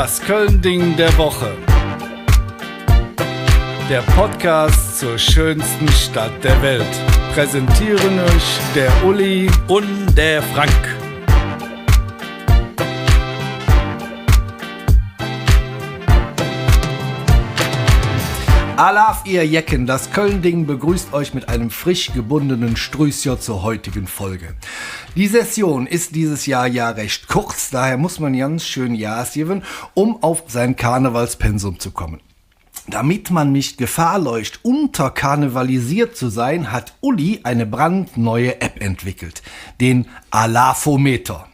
Das Köln-Ding der Woche. Der Podcast zur schönsten Stadt der Welt. Präsentieren euch der Uli und der Frank. Alaf, ihr Jecken, das Köln-Ding begrüßt euch mit einem frisch gebundenen Strüßchen zur heutigen Folge. Die Session ist dieses Jahr ja recht kurz, daher muss man ganz schön Jas geben, um auf sein Karnevalspensum zu kommen. Damit man nicht Gefahr läuft, unterkarnevalisiert zu sein, hat Uli eine brandneue App entwickelt, den Alafometer.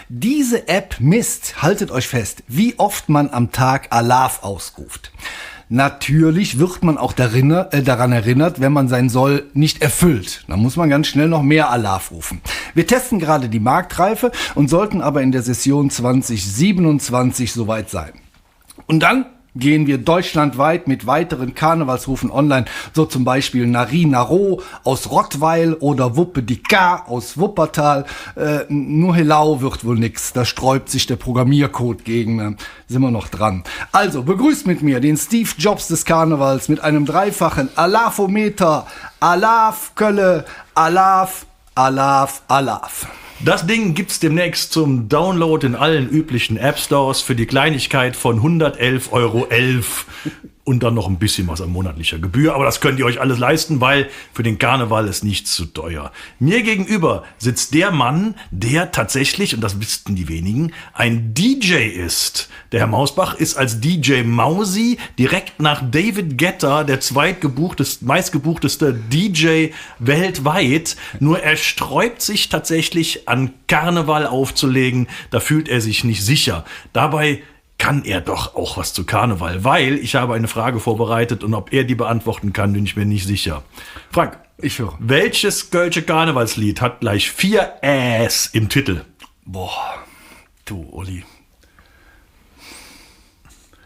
Diese App misst, haltet euch fest, wie oft man am Tag Alaf ausruft. Natürlich wird man auch daran erinnert, wenn man sein Soll nicht erfüllt. Dann muss man ganz schnell noch mehr Alaf rufen. Wir testen gerade die Marktreife und sollten aber in der Session 2027 soweit sein. Und dann gehen wir deutschlandweit mit weiteren Karnevalsrufen online, so zum Beispiel Nari Naro aus Rottweil oder Wuppe die K aus Wuppertal. Nur Helau wird wohl nix, da sträubt sich der Programmiercode gegen, sind wir noch dran. Also, begrüßt mit mir den Steve Jobs des Karnevals mit einem dreifachen Alafometer. Alaf, Kölle, Alaf, Alaf, Alaf. Das Ding gibt's demnächst zum Download in allen üblichen App Stores für die Kleinigkeit von 111,11 Euro. Und dann noch ein bisschen was an monatlicher Gebühr. Aber das könnt ihr euch alles leisten, weil für den Karneval ist nichts zu teuer. Mir gegenüber sitzt der Mann, der tatsächlich, und das wissen die wenigen, ein DJ ist. Der Herr Mausbach ist als DJ Mausi direkt nach David Guetta der meistgebuchteste DJ weltweit. Nur er sträubt sich tatsächlich an Karneval aufzulegen. Da fühlt er sich nicht sicher. Dabei kann er doch auch was zu Karneval, weil ich habe eine Frage vorbereitet und ob er die beantworten kann, bin ich mir nicht sicher. Frank, ich höre. Welches kölsche Karnevalslied hat gleich 4 Äs im Titel? Boah, du Uli.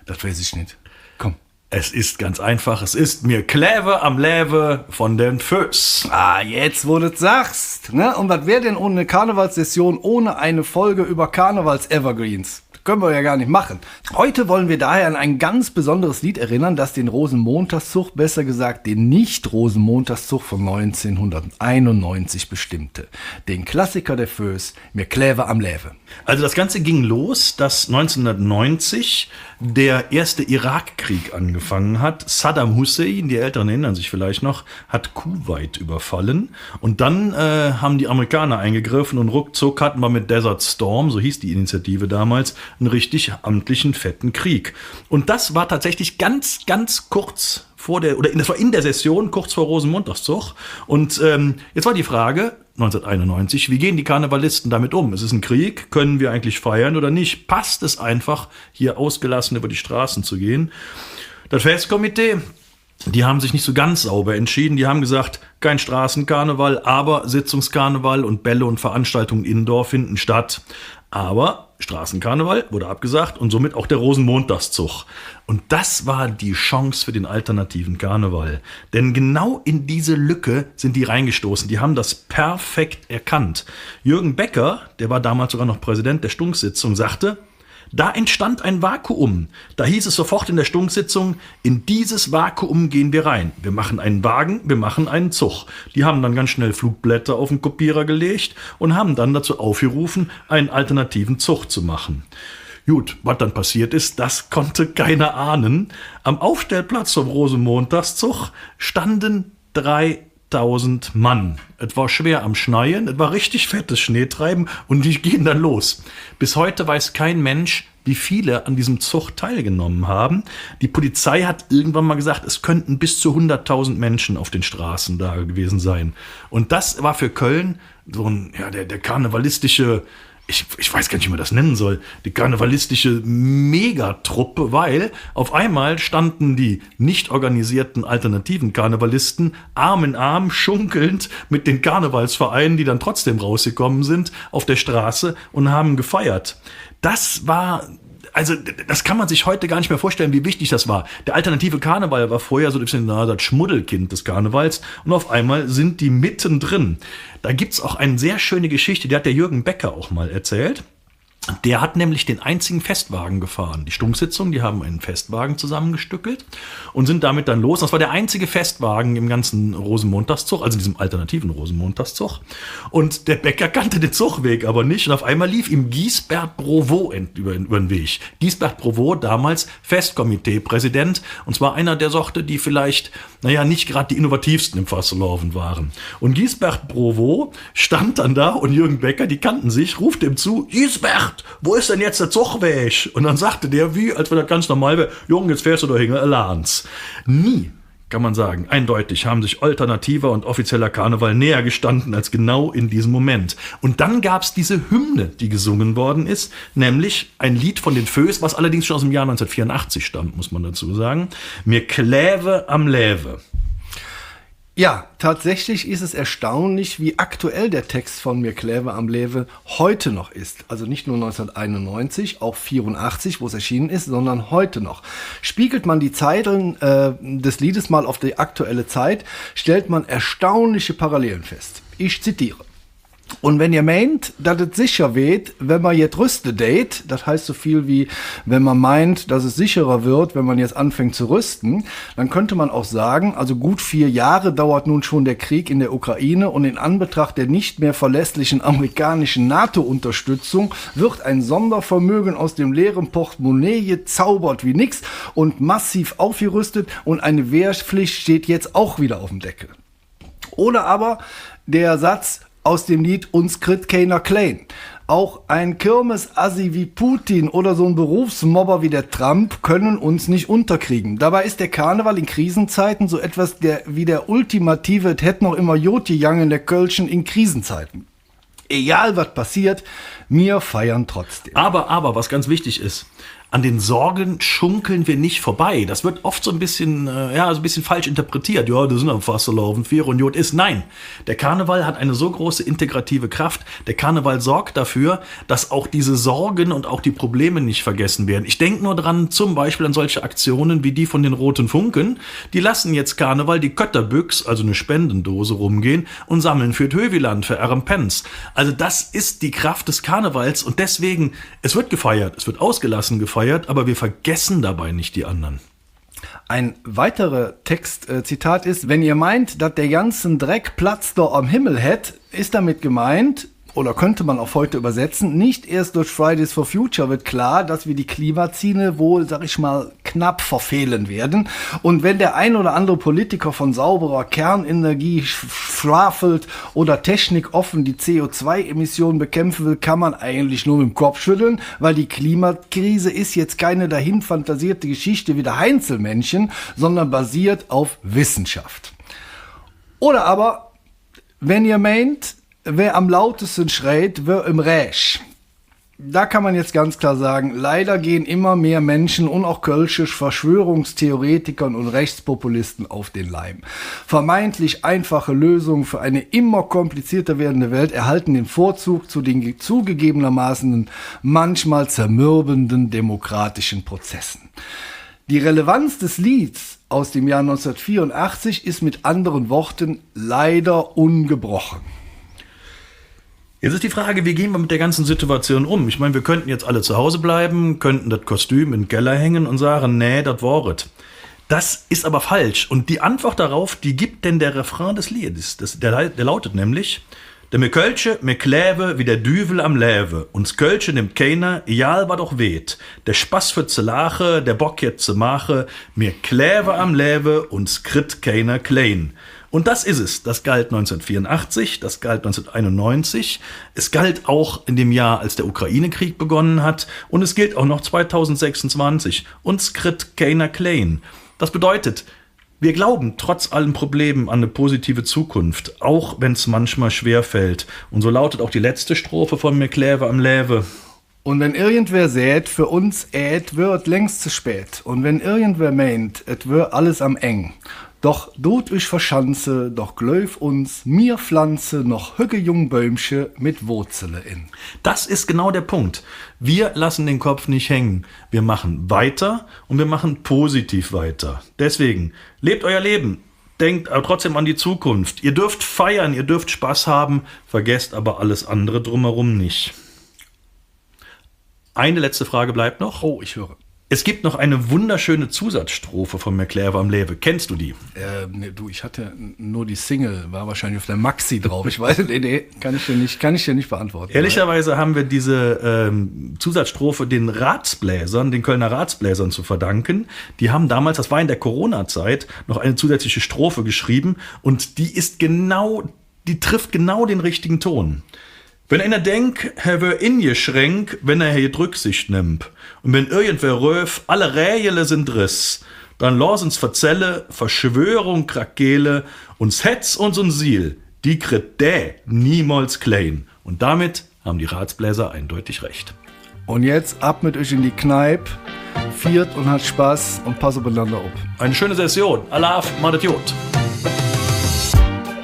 Das weiß ich nicht. Komm. Es ist ganz einfach, es ist mir Kläve am Läve von den Föß. Ah, jetzt wo du es sagst. Ne? Und was wäre denn ohne eine Karnevalssession, ohne eine Folge über Karnevals-Evergreens? Können wir ja gar nicht machen. Heute wollen wir daher an ein ganz besonderes Lied erinnern, das den Rosenmontagszug, besser gesagt den Nicht-Rosenmontagszug von 1991 bestimmte. Den Klassiker der Föß, mir Kläve am Läve. Also das Ganze ging los, dass 1990 der erste Irakkrieg angefangen hat. Saddam Hussein, die Älteren erinnern sich vielleicht noch, hat Kuwait überfallen. Und dann haben die Amerikaner eingegriffen und ruckzuck hatten wir mit Desert Storm, so hieß die Initiative damals, einen richtig amtlichen, fetten Krieg. Und das war tatsächlich ganz, ganz kurz vor das war in der Session, kurz vor Rosenmontagszug. Und jetzt war die Frage, 1991, wie gehen die Karnevalisten damit um? Es ist ein Krieg, können wir eigentlich feiern oder nicht? Passt es einfach, hier ausgelassen über die Straßen zu gehen? Das Festkomitee, die haben sich nicht so ganz sauber entschieden. Die haben gesagt, kein Straßenkarneval, aber Sitzungskarneval und Bälle und Veranstaltungen indoor finden statt. Aber Straßenkarneval wurde abgesagt und somit auch der Rosenmontagszug. Und das war die Chance für den alternativen Karneval. Denn genau in diese Lücke sind die reingestoßen. Die haben das perfekt erkannt. Jürgen Becker, der war damals sogar noch Präsident der Stunksitzung, sagte, da entstand ein Vakuum. Da hieß es sofort in der Stunksitzung, in dieses Vakuum gehen wir rein. Wir machen einen Wagen, wir machen einen Zug. Die haben dann ganz schnell Flugblätter auf den Kopierer gelegt und haben dann dazu aufgerufen, einen alternativen Zug zu machen. Gut, was dann passiert ist, das konnte keiner ahnen. Am Aufstellplatz vom Rosenmontagszug standen 3000 Mann. Es war schwer am Schneien, es war richtig fettes Schneetreiben und die gehen dann los. Bis heute weiß kein Mensch, wie viele an diesem Zug teilgenommen haben. Die Polizei hat irgendwann mal gesagt, es könnten bis zu 100.000 Menschen auf den Straßen da gewesen sein. Und das war für Köln so ein, ja, der karnevalistische, ich weiß gar nicht, wie man das nennen soll, die karnevalistische Megatruppe, weil auf einmal standen die nicht organisierten alternativen Karnevalisten Arm in Arm, schunkelnd mit den Karnevalsvereinen, die dann trotzdem rausgekommen sind, auf der Straße und haben gefeiert. Das war, also das kann man sich heute gar nicht mehr vorstellen, wie wichtig das war. Der alternative Karneval war vorher so ein bisschen das Schmuddelkind des Karnevals und auf einmal sind die mittendrin. Da gibt's auch eine sehr schöne Geschichte, die hat der Jürgen Becker auch mal erzählt. Der hat nämlich den einzigen Festwagen gefahren. Die Stumssitzung, die haben einen Festwagen zusammengestückelt und sind damit dann los. Das war der einzige Festwagen im ganzen Rosenmontagszug, also in diesem alternativen Rosenmontagszug. Und der Bäcker kannte den Zugweg aber nicht. Und auf einmal lief ihm Giesbert Brovo über den Weg. Giesbert Brovo, damals Festkomitee-Präsident. Und zwar einer der Sorte, die vielleicht, nicht gerade die innovativsten im Fasselhofen waren. Und Giesbert Brovo stand dann da und Jürgen Becker, die kannten sich, ruft ihm zu, Giesbert, wo ist denn jetzt der Zugweg? Und dann sagte der, als wenn das ganz normal wäre, Junge, jetzt fährst du da hin, Alans. Nie, kann man sagen, eindeutig haben sich alternativer und offizieller Karneval näher gestanden als genau in diesem Moment. Und dann gab es diese Hymne, die gesungen worden ist, nämlich ein Lied von den Föß, was allerdings schon aus dem Jahr 1984 stammt, muss man dazu sagen. Mir Kläve am Läve. Ja, tatsächlich ist es erstaunlich, wie aktuell der Text von Mir Kläve am Läve heute noch ist. Also nicht nur 1991, auch 84, wo es erschienen ist, sondern heute noch. Spiegelt man die Zeilen des Liedes mal auf die aktuelle Zeit, stellt man erstaunliche Parallelen fest. Ich zitiere. Und wenn ihr meint, dass es sicher wird, wenn man jetzt rüstet, das heißt so viel wie, wenn man meint, dass es sicherer wird, wenn man jetzt anfängt zu rüsten, dann könnte man auch sagen, also gut 4 Jahre dauert nun schon der Krieg in der Ukraine und in Anbetracht der nicht mehr verlässlichen amerikanischen NATO-Unterstützung wird ein Sondervermögen aus dem leeren Portemonnaie gezaubert wie nix und massiv aufgerüstet und eine Wehrpflicht steht jetzt auch wieder auf dem Deckel. Oder aber der Satz aus dem Lied Uns kritt keiner klein. Auch ein Kirmes-Assi wie Putin oder so ein Berufsmobber wie der Trump können uns nicht unterkriegen. Dabei ist der Karneval in Krisenzeiten so etwas wie der ultimative, es hätt noch immer Jod gegangen der Kölschen in Krisenzeiten. Egal was passiert, wir feiern trotzdem. Aber, was ganz wichtig ist, an den Sorgen schunkeln wir nicht vorbei. Das wird oft so ein bisschen, ein bisschen falsch interpretiert. Ja, das sind am Fasselhofen 4 und Jod ist. Nein, der Karneval hat eine so große integrative Kraft. Der Karneval sorgt dafür, dass auch diese Sorgen und auch die Probleme nicht vergessen werden. Ich denke nur dran, zum Beispiel an solche Aktionen wie die von den Roten Funken. Die lassen jetzt Karneval die Kötterbüchs, also eine Spendendose, rumgehen und sammeln für Höviland, für Pence. Also das ist die Kraft des Karnevals und deswegen, es wird gefeiert, es wird ausgelassen gefeiert, aber wir vergessen dabei nicht die anderen. Ein weiterer Textzitat ist, wenn ihr meint, dass der ganzen Dreck Platz da am Himmel hätt, ist damit gemeint, oder könnte man auf heute übersetzen, nicht erst durch Fridays for Future wird klar, dass wir die Klimaziele wohl, sag ich mal, knapp verfehlen werden. Und wenn der ein oder andere Politiker von sauberer Kernenergie schwafelt oder technikoffen die CO2-Emissionen bekämpfen will, kann man eigentlich nur mit dem Kopf schütteln, weil die Klimakrise ist jetzt keine dahin fantasierte Geschichte wie der Heinzelmännchen, sondern basiert auf Wissenschaft. Oder aber, wenn ihr meint, wer am lautesten schreit, wer im Räsch. Da kann man jetzt ganz klar sagen, leider gehen immer mehr Menschen und auch kölschisch Verschwörungstheoretikern und Rechtspopulisten auf den Leim. Vermeintlich einfache Lösungen für eine immer komplizierter werdende Welt erhalten den Vorzug zu den zugegebenermaßen manchmal zermürbenden demokratischen Prozessen. Die Relevanz des Lieds aus dem Jahr 1984 ist mit anderen Worten leider ungebrochen. Jetzt ist die Frage, wie gehen wir mit der ganzen Situation um? Ich meine, wir könnten jetzt alle zu Hause bleiben, könnten das Kostüm in den Keller hängen und sagen, nee, das waret. Das ist aber falsch. Und die Antwort darauf, die gibt denn der Refrain des Liedes. Der lautet nämlich, der mir Kölsche, mir Kläve wie der Düvel am Läve. Uns Kölsche nimmt keiner, egal war doch weht. Der Spaß für zu lache, der Bock jetzt zu mache, mir Kläve am Läve, uns kritt keiner klein. Und das ist es. Das galt 1984, das galt 1991. Es galt auch in dem Jahr, als der Ukraine-Krieg begonnen hat. Und es gilt auch noch 2026. Uns kritt keiner klein. Das bedeutet, wir glauben trotz allen Problemen an eine positive Zukunft, auch wenn es manchmal schwer fällt. Und so lautet auch die letzte Strophe von Mir Kläve am Läve. Und wenn irgendwer sät, für uns wird längst zu spät. Und wenn irgendwer meint, et wird alles am eng. Doch dort ich verschanze, doch glöf uns, mir pflanze noch hügge Jungbäumsche mit Wurzele in. Das ist genau der Punkt. Wir lassen den Kopf nicht hängen. Wir machen weiter und wir machen positiv weiter. Deswegen, lebt euer Leben. Denkt aber trotzdem an die Zukunft. Ihr dürft feiern, ihr dürft Spaß haben, vergesst aber alles andere drumherum nicht. Eine letzte Frage bleibt noch. Oh, ich höre. Es gibt noch eine wunderschöne Zusatzstrophe von McClare am Lewe. Kennst du die? Nee, ich hatte nur die Single, war wahrscheinlich auf der Maxi drauf. Ich weiß, nee, kann ich dir nicht beantworten. Ehrlicherweise haben wir diese Zusatzstrophe den Ratsbläsern, den Kölner Ratsbläsern zu verdanken. Die haben damals, das war in der Corona-Zeit, noch eine zusätzliche Strophe geschrieben und die trifft genau den richtigen Ton. Wenn einer denkt, er wär ingeschränkt, wenn er hier Rücksicht nimmt. Und wenn irgendwer röf, alle Räjele sind Riss, dann lass uns verzelle, Verschwörung, Krakele, uns Hetz und uns Siel, die kriegt niemals klein. Und damit haben die Ratsbläser eindeutig recht. Und jetzt ab mit euch in die Kneipe, viert und hat Spaß und pass aufeinander auf. Eine schöne Session. Alaf, madet Jod.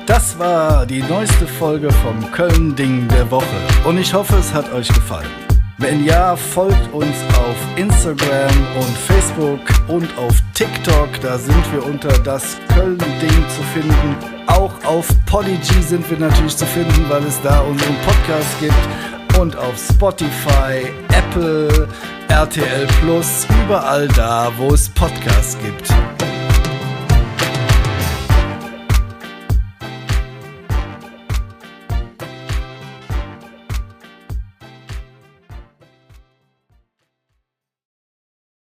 Das war die neueste Folge vom Köln-Ding der Woche und ich hoffe, es hat euch gefallen. Wenn ja, folgt uns auf Instagram und Facebook und auf TikTok, da sind wir unter das Köln-Ding zu finden. Auch auf Podigy sind wir natürlich zu finden, weil es da unseren Podcast gibt und auf Spotify, Apple, RTL Plus, überall da, wo es Podcasts gibt.